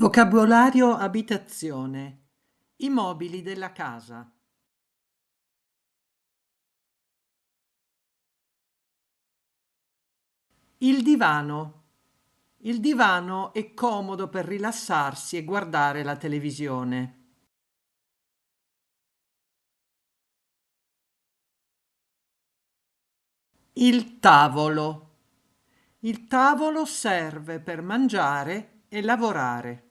Vocabolario abitazione. I mobili della casa. Il divano. Il divano è comodo per rilassarsi e guardare la televisione. Il tavolo. Il tavolo serve per mangiare e lavorare.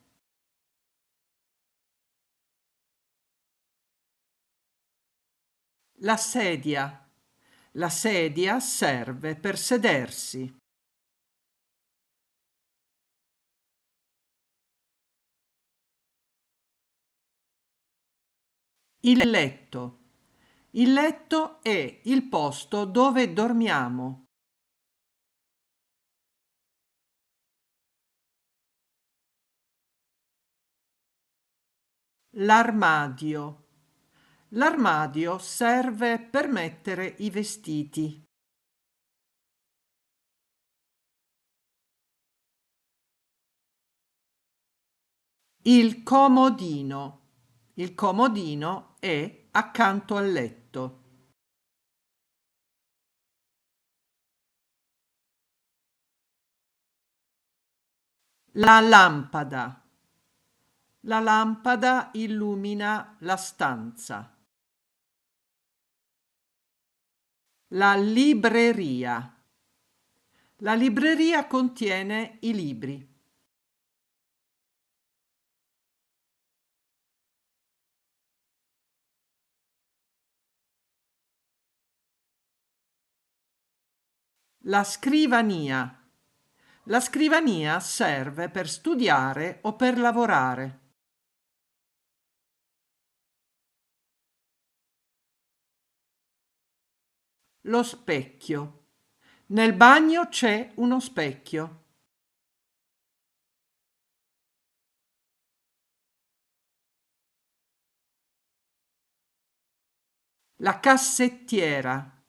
La sedia. La sedia serve per sedersi. Il letto. Il letto è il posto dove dormiamo. L'armadio. L'armadio serve per mettere i vestiti. Il comodino. Il comodino è accanto al letto. La lampada. La lampada illumina la stanza. La libreria. La libreria contiene i libri. La scrivania. La scrivania serve per studiare o per lavorare. Lo specchio. Nel bagno c'è uno specchio. La cassettiera.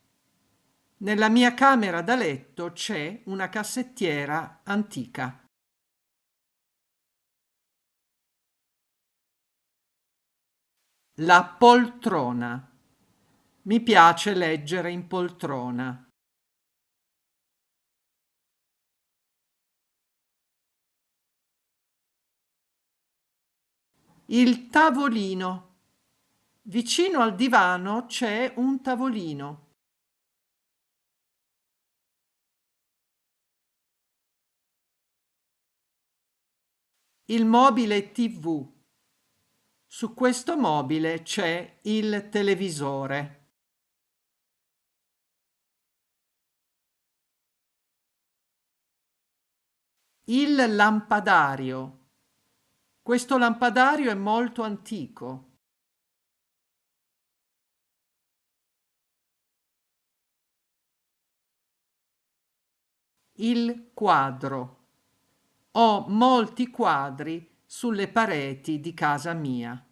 Nella mia camera da letto c'è una cassettiera antica. La poltrona. Mi piace leggere in poltrona. Il tavolino. Vicino al divano c'è un tavolino. Il mobile TV. Su questo mobile c'è il televisore. Il lampadario. Questo lampadario è molto antico. Il quadro. Ho molti quadri sulle pareti di casa mia.